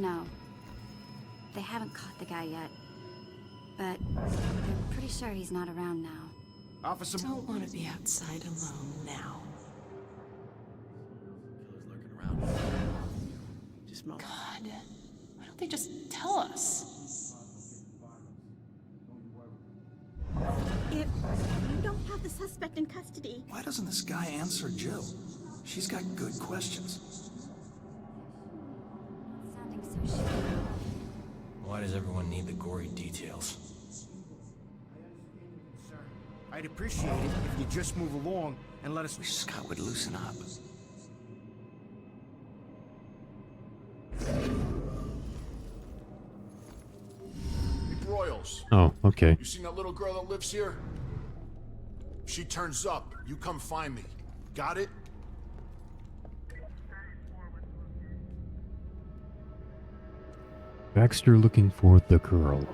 No. They haven't caught the guy yet. But they're pretty sure he's not around now. Officer... Don't want to be outside alone now. Killer's lurking around. Just smell... God, why don't they just tell us? If you don't have the suspect in custody... Why doesn't this guy answer Jill? She's got good questions. Sounding so sure. Why does everyone need the gory details? Sir, I'd appreciate it if you just move along and let us... Wish Scott would loosen up. Royals. Oh, okay. You seen that little girl that lives here? If she turns up, you come find me. Got it? Baxter looking for the girl.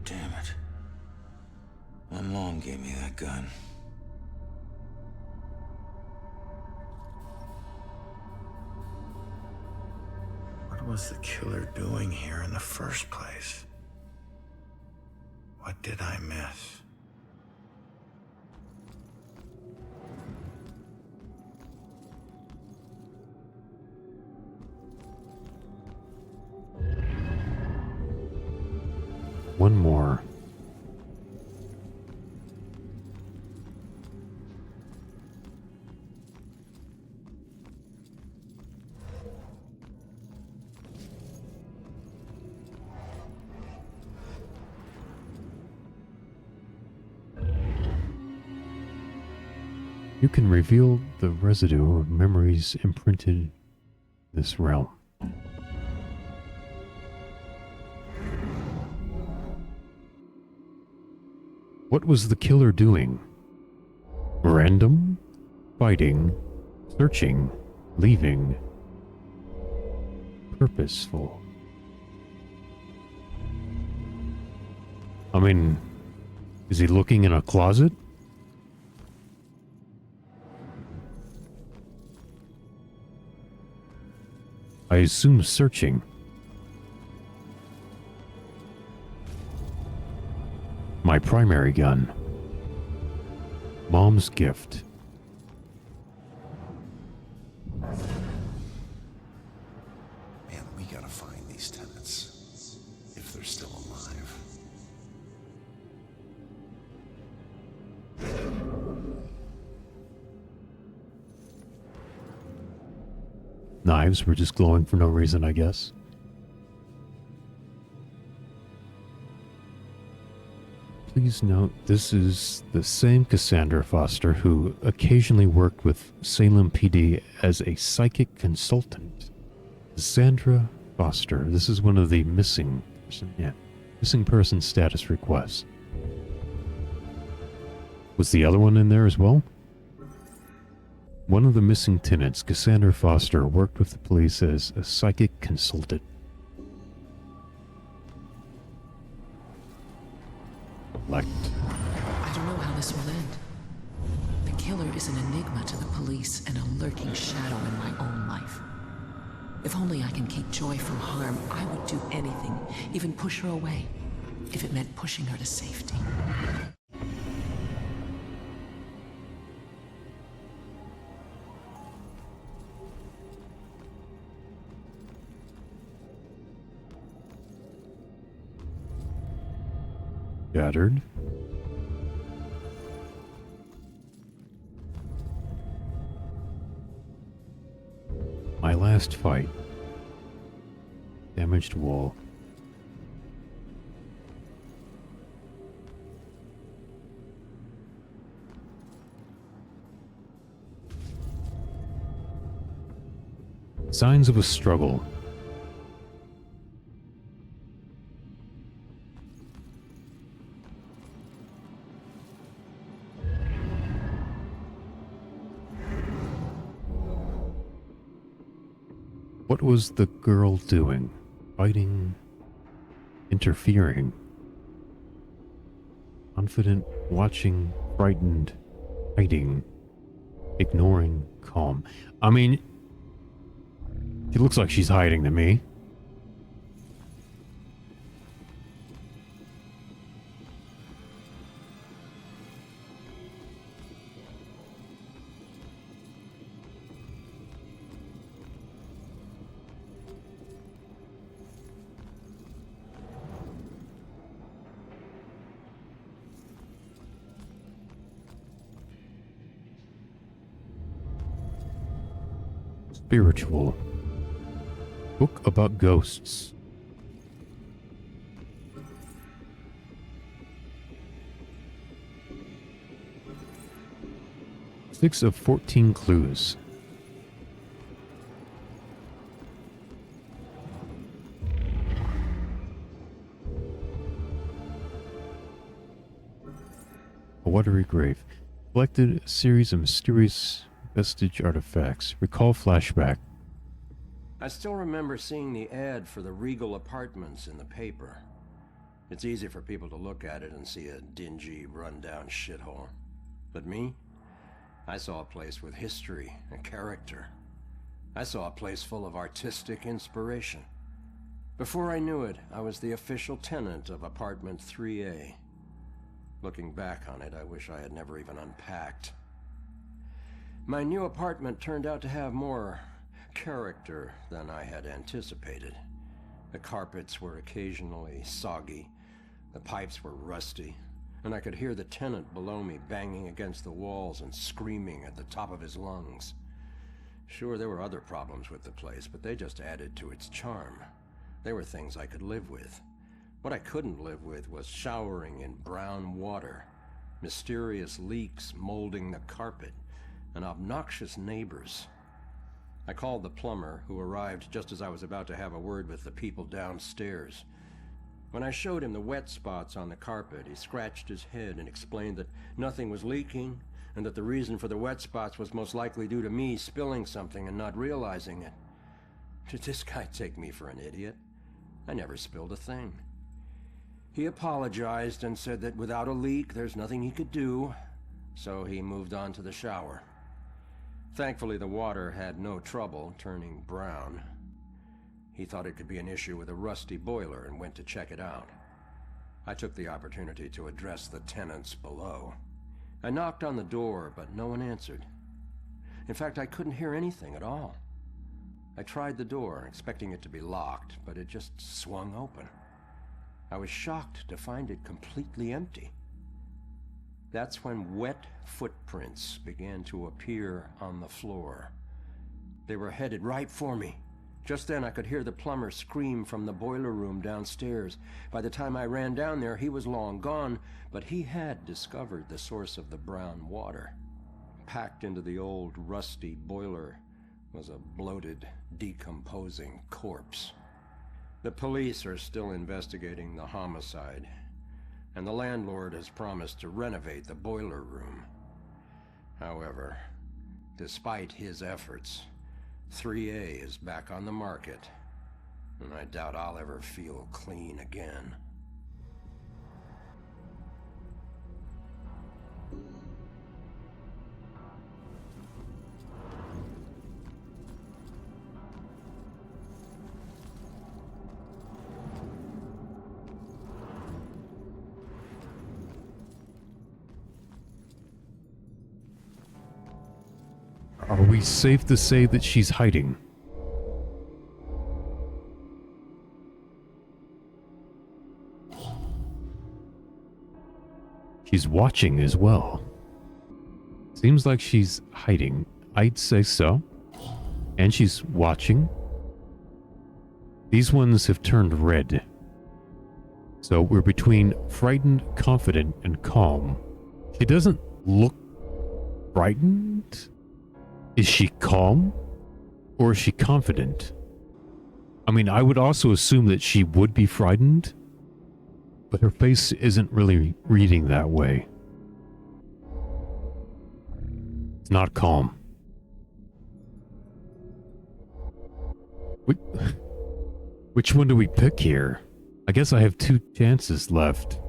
Damn it. My mom gave me that gun. What was the killer doing here in the first place? What did I miss? One more. You can reveal the residue of memories imprinted in this realm. What was the killer doing? Random? Fighting? Searching? Leaving? Purposeful? I mean, is he looking in a closet? I assume searching. My primary gun. Mom's gift. Man, we gotta find these tenants. If they're still alive. Knives were just glowing for no reason, I guess. Please note, this is the same Cassandra Foster who occasionally worked with Salem PD as a psychic consultant. Cassandra Foster. This is one of the missing person status requests. Was the other one in there as well? One of the missing tenants, Cassandra Foster, worked with the police as a psychic consultant. Elect. I don't know how this will end. The killer is an enigma to the police and a lurking shadow in my own life. If only I can keep Joy from harm, I would do anything, even push her away, if it meant pushing her to safety. Shattered. My last fight. Damaged wall. Signs of a struggle. What was the girl doing? Fighting? Interfering? Confident, watching, frightened, hiding, ignoring, calm. I mean, it looks like she's hiding to me. Spiritual. Book about ghosts. 6 of 14 clues. A watery grave. Collected a series of mysterious vestige artifacts. Recall flashback. I still remember seeing the ad for the Regal Apartments in the paper. It's easy for people to look at it and see a dingy, run-down shithole. But me? I saw a place with history and character. I saw a place full of artistic inspiration. Before I knew it, I was the official tenant of apartment 3A. Looking back on it, I wish I had never even unpacked. My new apartment turned out to have more character than I had anticipated. The carpets were occasionally soggy, the pipes were rusty, and I could hear the tenant below me banging against the walls and screaming at the top of his lungs. Sure, there were other problems with the place, but they just added to its charm. They were things I could live with. What I couldn't live with was showering in brown water, mysterious leaks molding the carpet, and obnoxious neighbors. I called the plumber, who arrived just as I was about to have a word with the people downstairs. When I showed him the wet spots on the carpet, he scratched his head and explained that nothing was leaking, and that the reason for the wet spots was most likely due to me spilling something and not realizing it. Did this guy take me for an idiot? I never spilled a thing. He apologized and said that without a leak, there's nothing he could do, so he moved on to the shower. Thankfully, the water had no trouble turning brown. He thought it could be an issue with a rusty boiler and went to check it out. I took the opportunity to address the tenants below. I knocked on the door, but no one answered. In fact, I couldn't hear anything at all. I tried the door, expecting it to be locked, but it just swung open. I was shocked to find it completely empty. That's when wet footprints began to appear on the floor. They were headed right for me. Just then I could hear the plumber scream from the boiler room downstairs. By the time I ran down there, he was long gone, but he had discovered the source of the brown water. Packed into the old, rusty boiler was a bloated, decomposing corpse. The police are still investigating the homicide, and the landlord has promised to renovate the boiler room. However, despite his efforts, 3A is back on the market, and I doubt I'll ever feel clean again. Are we safe to say that she's hiding? She's watching as well. Seems like she's hiding. I'd say so. And she's watching. These ones have turned red. So we're between frightened, confident, and calm. She doesn't look frightened. Is she calm? Or is she confident? I mean, I would also assume that she would be frightened, but her face isn't really reading that way. It's not calm. Which one do we pick here? I guess I have 2 chances left.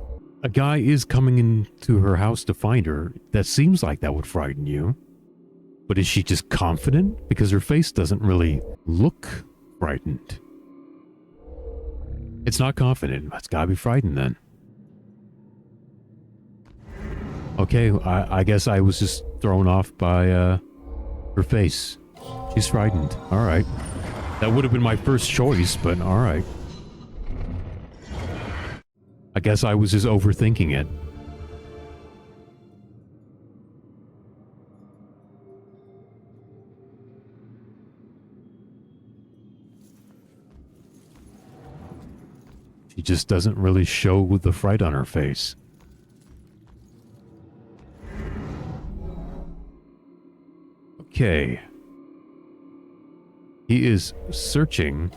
A guy is coming into her house to find her. That seems like that would frighten you. But is she just confident? Because her face doesn't really look frightened. It's not confident. It's gotta be frightened then. Okay, I guess I was just thrown off by her face. She's frightened. Alright. That would have been my first choice, but alright. I guess I was just overthinking it. She just doesn't really show the fright on her face. Okay. He is searching,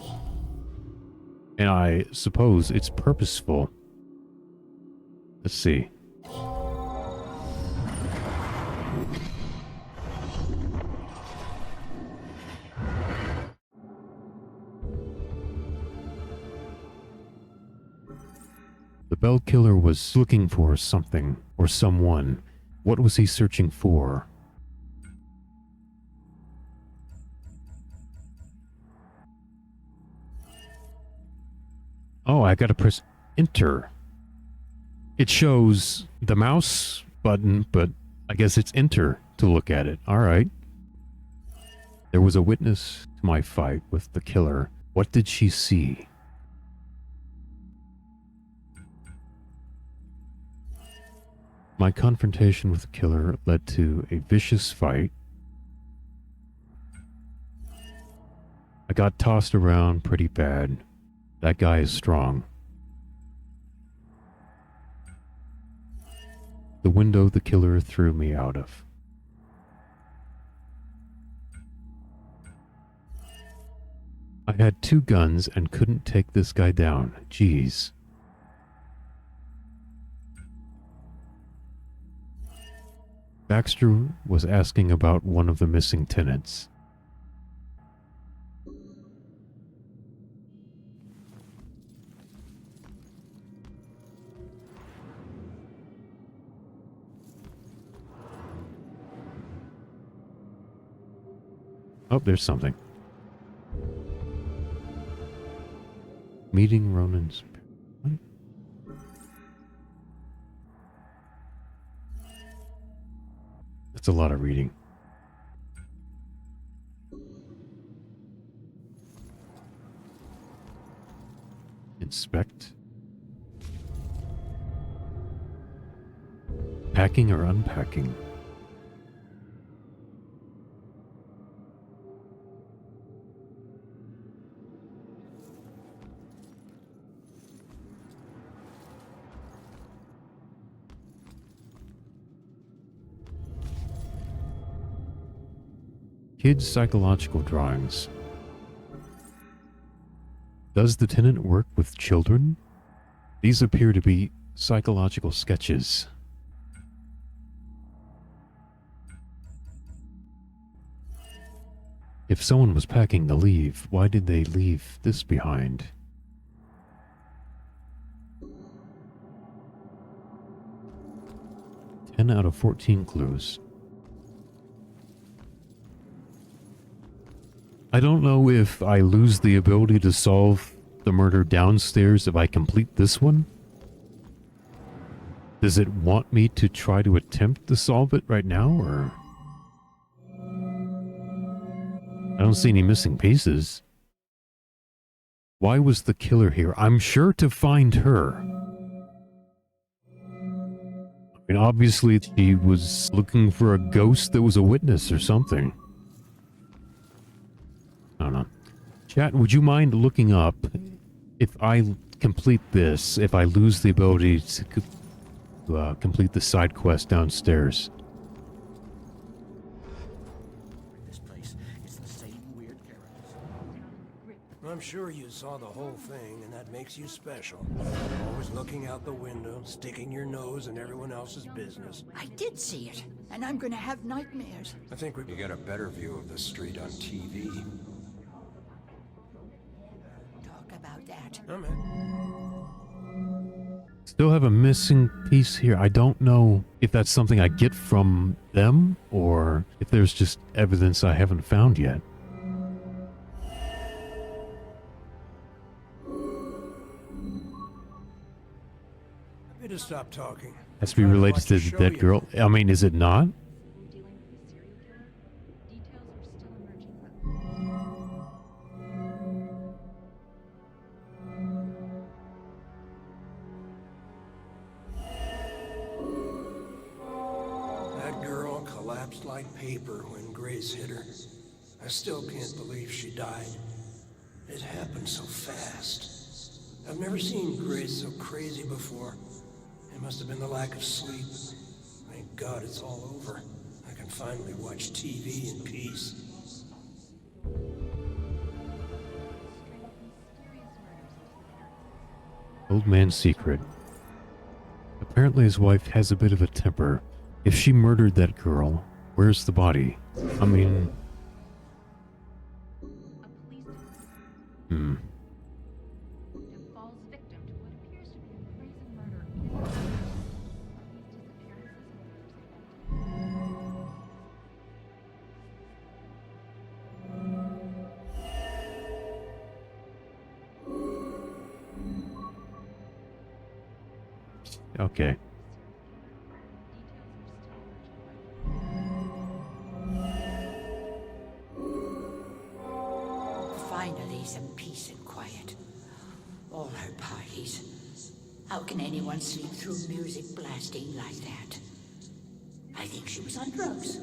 and I suppose it's purposeful. Let's see. The Bell Killer was looking for something or someone. What was he searching for? Oh, I gotta press enter. It shows the mouse button, but I guess it's enter to look at it. Alright. There was a witness to my fight with the killer. What did she see? My confrontation with the killer led to a vicious fight. I got tossed around pretty bad. That guy is strong. The window the killer threw me out of. I had 2 guns and couldn't take this guy down. Jeez. Baxter was asking about one of the missing tenants. Oh, there's something. Meeting Ronan's... What? That's a lot of reading. Inspect. Packing or unpacking? Kids' psychological drawings. Does the tenant work with children? These appear to be psychological sketches. If someone was packing to leave, why did they leave this behind? "10 out of 14 clues. I don't know if I lose the ability to solve the murder downstairs if I complete this one. Does it want me to try to attempt to solve it right now, or... I don't see any missing pieces. Why was the killer here? I'm sure to find her. I mean, obviously she was looking for a ghost that was a witness or something. I don't know. Chat, would you mind looking up if I complete this, if I lose the ability to complete the side quest downstairs? This place, it's the same weird characters. I'm sure you saw the whole thing, and that makes you special. Always looking out the window, sticking your nose in everyone else's business. I did see it, and I'm gonna have nightmares. I think we could get a better view of the street on TV. that. I'm in. Still have a missing piece here. I don't know if that's something I get from them or if there's just evidence I haven't found yet. I better stop talking. Has to be related to the dead girl. I mean, is it not? That girl collapsed like paper when Grace hit her. I still can't believe she died. It happened so fast. I've never seen Grace so crazy before. It must have been the lack of sleep. Thank God it's all over. I can finally watch TV in peace. Old man's secret. Apparently his wife has a bit of a temper. If she murdered that girl, where's the body? I mean... falls victim to what appears to be a brazen murder. Okay. Finally, some peace and quiet. All her parties. How can anyone sleep through music blasting like that? I think she was on drugs.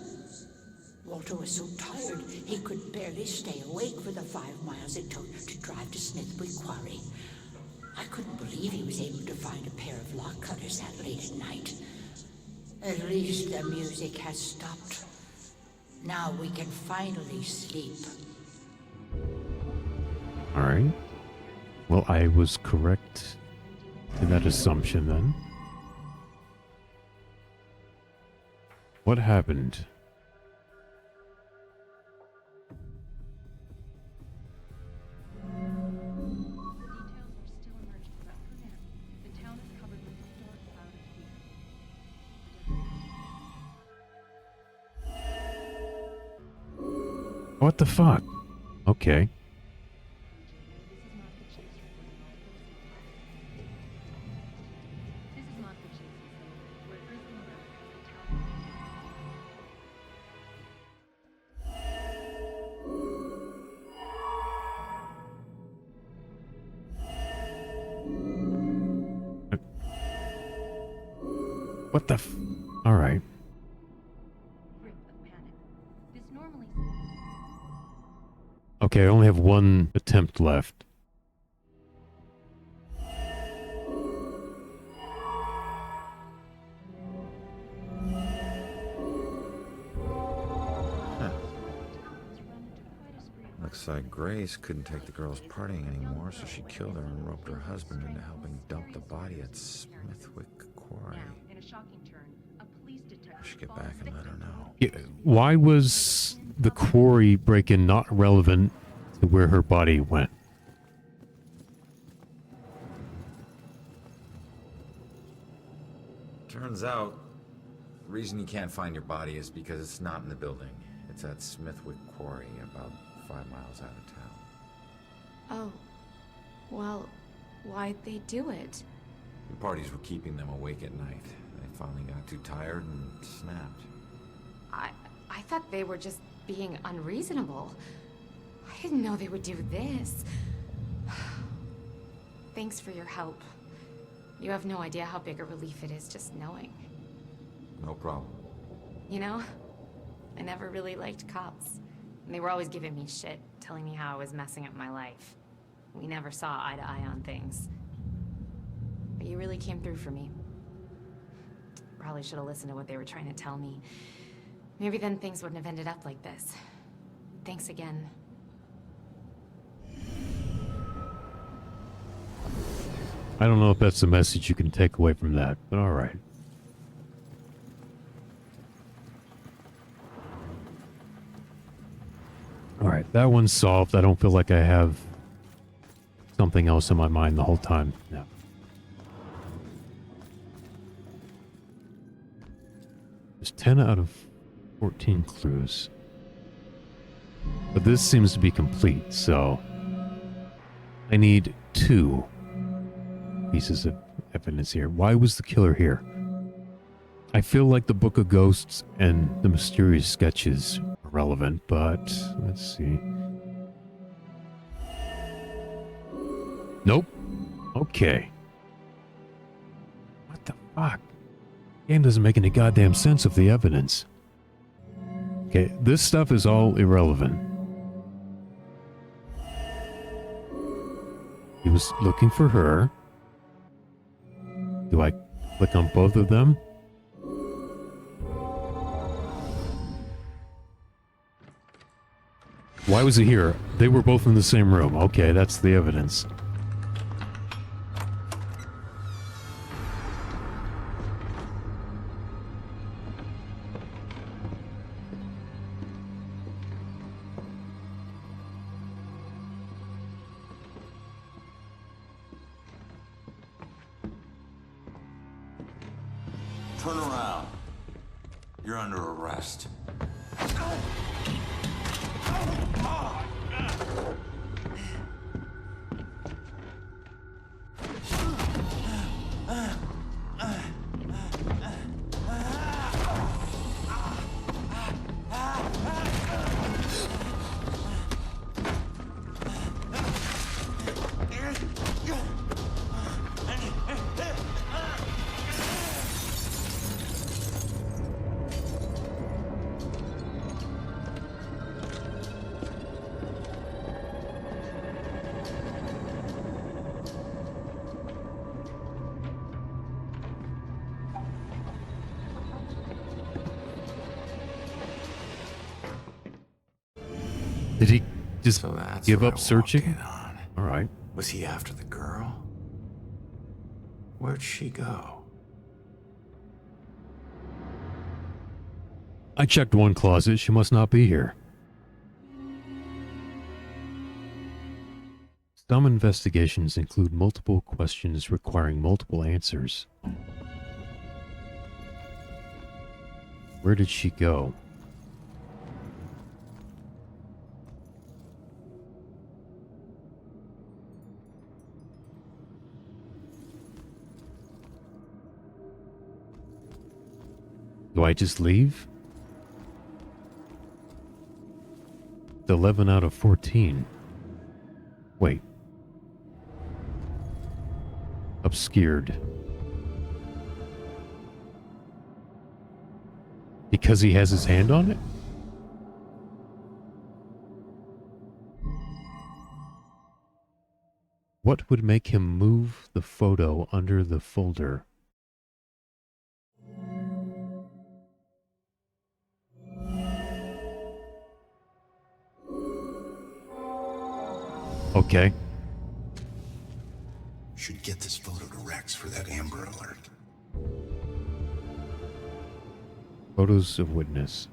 Walter was so tired he could barely stay awake for the 5 miles it took to drive to Smithwick Quarry. I couldn't believe he was able to find a pair of lock cutters that late at night. At least the music has stopped. Now we can finally sleep. Alright. Well, I was correct in that assumption then. What happened? What the fuck? Okay. What the f... Alright. Okay, I only have one attempt left. Looks like Grace couldn't take the girls partying anymore, so she killed her and roped her husband into helping dump the body at Smithwick Quarry. I should get back and let her know. Yeah, why was the quarry break-in not relevant to where her body went? Turns out, the reason you can't find your body is because it's not in the building. It's at Smithwick Quarry, about 5 miles out of town. Oh. Well, why'd they do it? The parties were keeping them awake at night. They finally got too tired and snapped. I thought they were just being unreasonable. I didn't know they would do this. Thanks for your help. You have no idea how big a relief it is just knowing. No problem. You know, I never really liked cops. And they were always giving me shit, telling me how I was messing up my life. We never saw eye to eye on things. But you really came through for me. Probably should have listened to what they were trying to tell me. Maybe then things wouldn't have ended up like this. Thanks again. I don't know if that's the message you can take away from that, but alright. Alright, that one's solved. I don't feel like I have something else in my mind the whole time. Yeah. There's 10 out of 14 clues. But this seems to be complete, so I need 2 pieces of evidence here. Why was the killer here? I feel like the Book of Ghosts and the mysterious sketches are relevant, but let's see. Nope. Okay. What the fuck? Game doesn't make any goddamn sense of the evidence. Okay, this stuff is all irrelevant. He was looking for her. Do I click on both of them? Why was he here? They were both in the same room. Okay, that's the evidence. Turn around. You're under arrest. Did he just So that's give what up I walked searching? in on. All right. Was he after the girl? Where'd she go? I checked one closet. She must not be here. Some investigations include multiple questions requiring multiple answers. Where did she go? Do I just leave? It's 11 out of 14. Wait. Obscured. Because he has his hand on it? What would make him move the photo under the folder? Okay. Should get this photo to Rex for that Amber Alert. Photos of witness.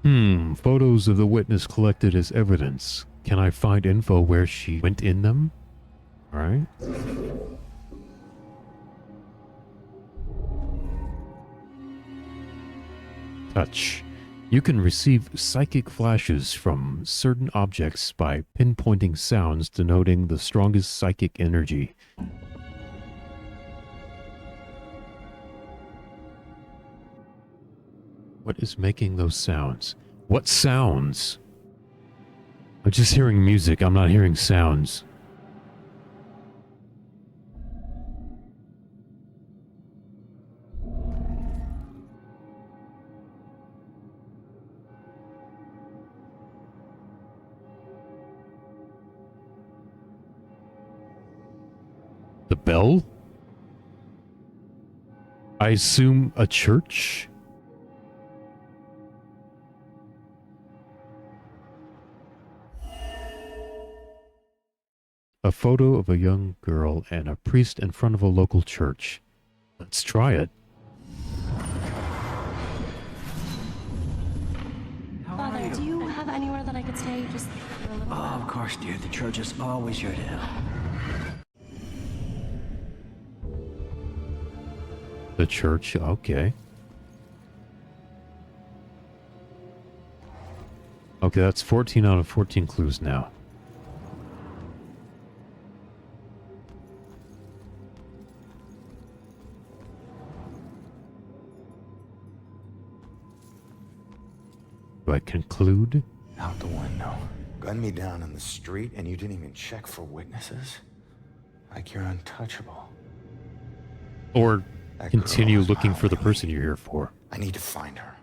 Photos of the witness collected as evidence. Can I find info where she went in them? Alright. Touch. You can receive psychic flashes from certain objects by pinpointing sounds denoting the strongest psychic energy. What is making those sounds? What sounds? I'm just hearing music. I'm not hearing sounds. The bell? I assume a church? A photo of a young girl and a priest in front of a local church. Let's try it. Father, do you have anywhere that I could stay just for a little Oh, while? of course, dear. The church is always here to help. The church, okay. Okay, that's 14 out of 14 clues now. Do I conclude? Out the window. Gunned me down in the street and you didn't even check for witnesses? Like you're untouchable. Or That continue girl is looking my for the only person lead. you're here for? I need to find her.